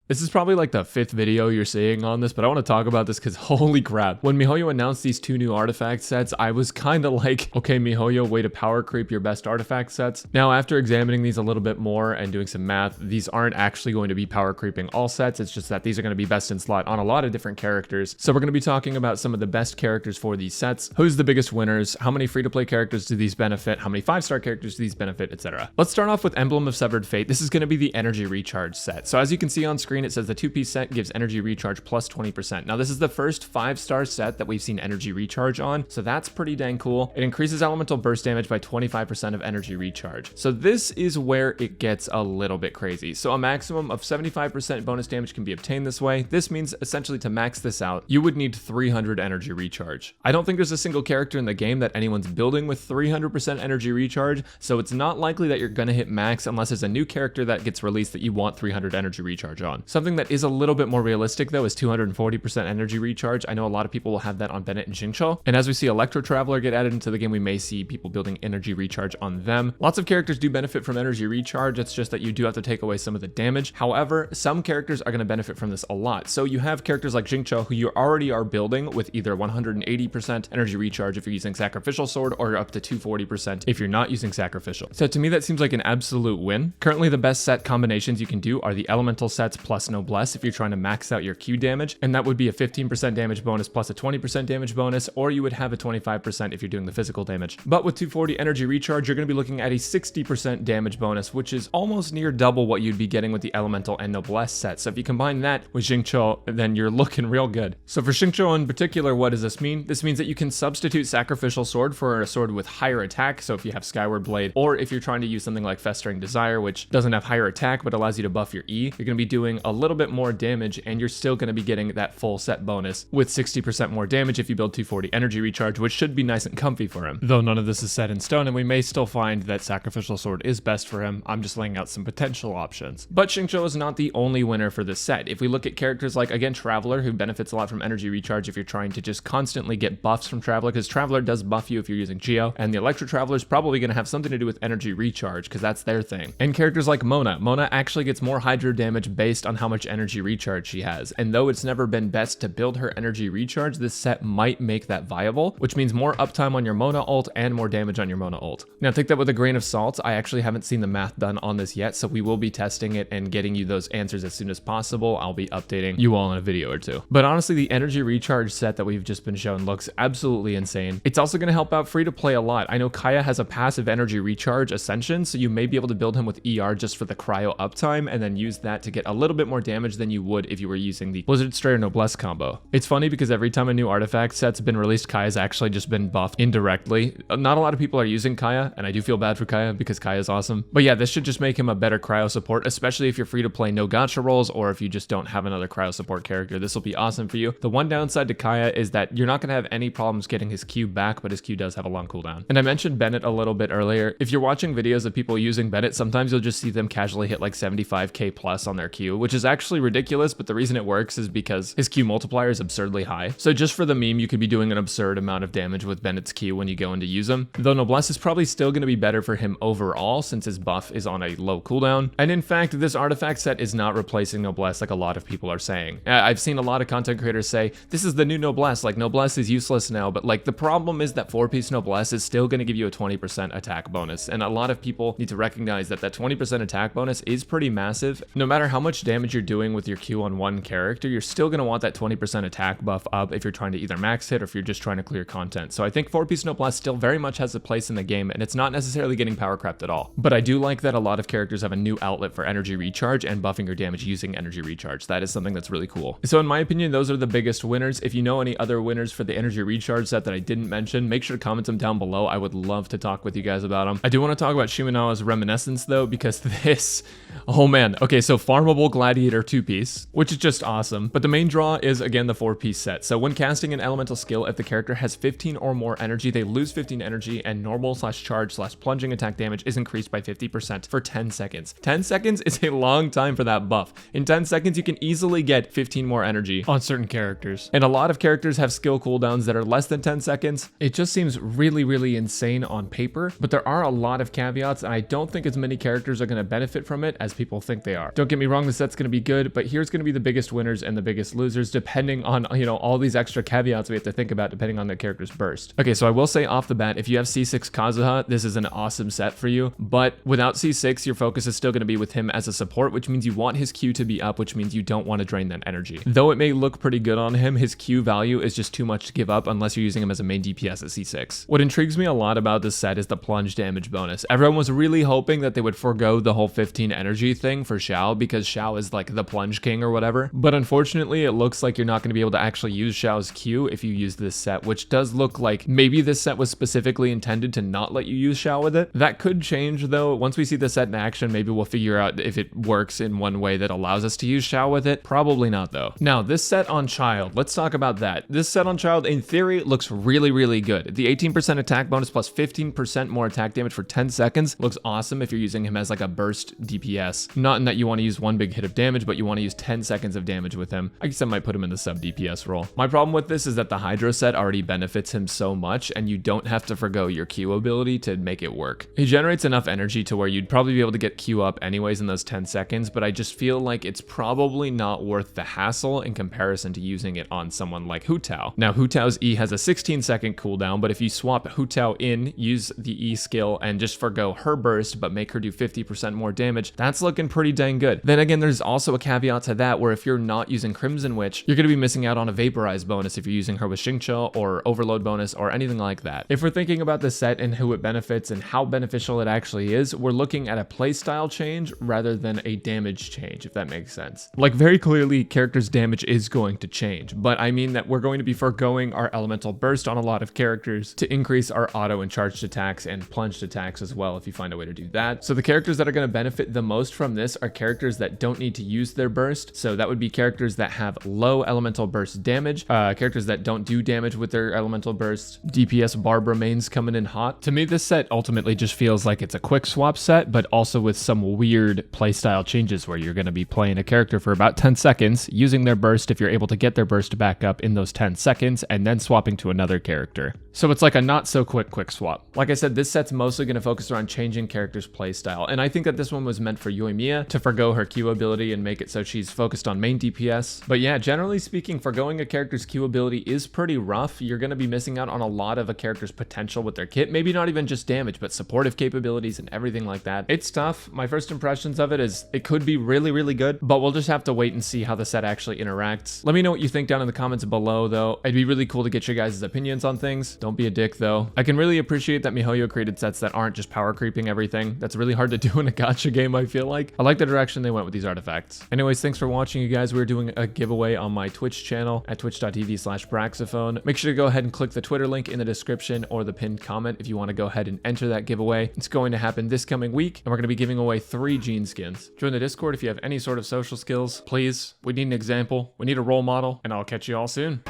This is probably like the 5th video you're seeing on this, but I want to talk about this because holy crap. When MiHoYo announced these 2 new artifact sets, I was kind of like, okay, MiHoYo, way to power creep your best artifact sets. Now, after examining these a little bit more and doing some math, these aren't actually going to be power creeping all sets. It's just that these are going to be best in slot on a lot of different characters. So we're going to be talking about some of the best characters for these sets, who's the biggest winners, how many free-to-play characters do these benefit, how many 5-star characters do these benefit, etc. Let's start off with Emblem of Severed Fate. This is going to be the energy recharge set. So as you can see on screen, it says the 2-piece set gives energy recharge plus 20%. Now this is the first 5-star set that we've seen energy recharge on, so that's pretty dang cool. It increases elemental burst damage by 25% of energy recharge. So this is where it gets a little bit crazy. So a maximum of 75% bonus damage can be obtained this way. This means essentially to max this out, you would need 300 energy recharge. I don't think there's a single character in the game that anyone's building with 300% energy recharge, so it's not likely that you're gonna hit max unless there's a new character that gets released that you want 300 energy recharge on. Something that is a little bit more realistic though is 240% energy recharge. I know a lot of people will have that on Bennett and Xingqiu, and as we see Electro Traveler get added into the game, we may see people building energy recharge on them. Lots of characters do benefit from energy recharge, it's just that you do have to take away some of the damage. However, some characters are going to benefit from this a lot. So you have characters like Xingqiu who you already are building with either 180% energy recharge if you're using Sacrificial Sword, or up to 240% if you're not using Sacrificial. So to me that seems like an absolute win. Currently the best set combinations you can do are the elemental sets plus Noblesse if you're trying to max out your Q damage, and that would be a 15% damage bonus plus a 20% damage bonus, or you would have a 25% if you're doing the physical damage. But with 240 energy recharge, you're going to be looking at a 60% damage bonus, which is almost near double what you'd be getting with the elemental and Noblesse set. So if you combine that with Xingqiu, then you're looking real good. So for Xingqiu in particular, what does this mean? This means that you can substitute Sacrificial Sword for a sword with higher attack. So if you have Skyward Blade, or if you're trying to use something like Festering Desire, which doesn't have higher attack but allows you to buff your E, you're going to be doing a little bit more damage, and you're still going to be getting that full set bonus with 60% more damage if you build 240 energy recharge, which should be nice and comfy for him. Though none of this is set in stone, and we may still find that Sacrificial Sword is best for him. I'm just laying out some potential options. But Xingqiu is not the only winner for this set. If we look at characters like, again, Traveler, who benefits a lot from energy recharge if you're trying to just constantly get buffs from Traveler, because Traveler does buff you if you're using Geo, and the Electro Traveler is probably going to have something to do with energy recharge because that's their thing. And characters like Mona. Mona actually gets more Hydro damage based on how much energy recharge she has. And though it's never been best to build her energy recharge, this set might make that viable, which means more uptime on your Mona ult and more damage on your Mona ult. Now take that with a grain of salt. I actually haven't seen the math done on this yet, so we will be testing it and getting you those answers as soon as possible. I'll be updating you all in a video or two. But honestly, the energy recharge set that we've just been shown looks absolutely insane. It's also going to help out free to play a lot. I know Kaya has a passive energy recharge Ascension, so you may be able to build him with ER just for the cryo uptime and then use that to get a little bit more damage than you would if you were using the Blizzard Stray or Noblesse combo. It's funny because every time a new artifact set's been released, Kaya's actually just been buffed indirectly. Not a lot of people are using Kaya, and I do feel bad for Kaya because Kaya's awesome. But yeah, this should just make him a better cryo support, especially if you're free to play no gacha rolls, or if you just don't have another cryo support character. This will be awesome for you. The one downside to Kaya is that you're not going to have any problems getting his Q back, but his Q does have a long cooldown. And I mentioned Bennett a little bit earlier. If you're watching videos of people using Bennett, sometimes you'll just see them casually hit like 75k plus on their Q, which is actually ridiculous, but the reason it works is because his Q multiplier is absurdly high. So just for the meme, you could be doing an absurd amount of damage with Bennett's Q when you go in to use him. Though Noblesse is probably still going to be better for him overall since his buff is on a low cooldown. And in fact, this artifact set is not replacing Noblesse like a lot of people are saying. I've seen a lot of content creators say, this is the new Noblesse, like Noblesse is useless now, but like the problem is that 4-piece Noblesse is still going to give you a 20% attack bonus. And a lot of people need to recognize that that 20% attack bonus is pretty massive. No matter how much damage you're doing with your Q on one character, you're still going to want that 20% attack buff up if you're trying to either max hit or if you're just trying to clear content. So I think 4-piece Noblesse still very much has a place in the game, and it's not necessarily getting power crept at all. But I do like that a lot of characters have a new outlet for energy recharge and buffing your damage using energy recharge. That is something that's really cool. So in my opinion, those are the biggest winners. If you know any other winners for the energy recharge set that I didn't mention, make sure to comment them down below. I would love to talk with you guys about them. I do want to talk about Shimenawa's Reminiscence though, because this, oh man. Okay, so farmable Gladiator 2-piece, which is just awesome. But the main draw is again the 4-piece set. So when casting an elemental skill, if the character has 15 or more energy, they lose 15 energy, and normal/charge/plunging attack damage is increased by 50% for 10 seconds. 10 seconds is a long time for that buff. In 10 seconds, you can easily get 15 more energy on certain characters. And a lot of characters have skill cooldowns that are less than 10 seconds. It just seems really, really insane on paper, but there are a lot of caveats, and I don't think as many characters are going to benefit from it as people think they are. Don't get me wrong, the set's going to be good, but here's going to be the biggest winners and the biggest losers depending on, you know, all these extra caveats we have to think about depending on the character's burst. Okay, so I will say off the bat, if you have C6 Kazuha, this is an awesome set for you, but without C6, your focus is still going to be with him as a support, which means you want his Q to be up, which means you don't want to drain that energy. Though it may look pretty good on him, his Q value is just too much to give up unless you're using him as a main DPS at C6. What intrigues me a lot about this set is the plunge damage bonus. Everyone was really hoping that they would forego the whole 15 energy thing for Xiao because Xiao is like the plunge king or whatever, but unfortunately it looks like you're not going to be able to actually use Xiao's Q if you use this set, which does look like maybe this set was specifically intended to not let you use Xiao with it. That could change though. Once we see the set in action, maybe we'll figure out if it works in one way that allows us to use Xiao with it. Probably not though. Now this set on Childe, let's talk about that. This set on Childe in theory looks really good. The 18% attack bonus plus 15% more attack damage for 10 seconds looks awesome if you're using him as like a burst DPS. Not in that you want to use one big hit of damage, but you want to use 10 seconds of damage with him. I guess I might put him in the sub DPS role. My problem with this is that the Hydro set already benefits him so much and you don't have to forgo your Q ability to make it work. He generates enough energy to where you'd probably be able to get Q up anyways in those 10 seconds, but I just feel like it's probably not worth the hassle in comparison to using it on someone like Hu Tao. Now Hu Tao's E has a 16-second cooldown, but if you swap Hu Tao in, use the E skill and just forgo her burst but make her do 50% more damage, that's looking pretty dang good. Then again, there's also a caveat to that where if you're not using Crimson Witch, you're going to be missing out on a Vaporize bonus if you're using her with Xingqiu or Overload bonus or anything like that. If we're thinking about the set and who it benefits and how beneficial it actually is, we're looking at a playstyle change rather than a damage change, if that makes sense. Like very clearly, characters' damage is going to change, but I mean that we're going to be foregoing our elemental burst on a lot of characters to increase our auto and charged attacks and plunged attacks as well if you find a way to do that. So the characters that are going to benefit the most from this are characters that don't need to use their burst. So that would be characters that have low elemental burst damage, characters that don't do damage with their elemental burst. DPS Barbara mains coming in hot. To me, this set ultimately just feels like it's a quick swap set, but also with some weird playstyle changes where you're going to be playing a character for about 10 seconds, using their burst if you're able to get their burst back up in those 10 seconds, and then swapping to another character. So it's like a not so quick swap. Like I said, this set's mostly going to focus around changing characters' playstyle, and I think that this one was meant for Yoimiya to forgo her Q ability and make it so she's focused on main DPS. But yeah, generally speaking, forgoing a character's Q ability is pretty rough. You're going to be missing out on a lot of a character's potential with their kit, maybe not even just damage, but supportive capabilities and everything like that. It's tough. My first impressions of it is it could be really good, but we'll just have to wait and see how the set actually interacts. Let me know what you think down in the comments below though. It'd be really cool to get your guys' opinions on things. Don't be a dick though. I can really appreciate that miHoYo created sets that aren't just power creeping everything. That's really hard to do in a gacha game, I feel like. I like the direction they went with these artifacts. Anyways, thanks for watching, you guys. We're doing a giveaway on my Twitch channel at twitch.tv/Braxophone. Make sure to go ahead and click the Twitter link in the description or the pinned comment if you want to go ahead and enter that giveaway. It's going to happen this coming week, and we're going to be giving away 3 Gene skins. Join the Discord if you have any sort of social skills. Please, we need an example. We need a role model, and I'll catch you all soon.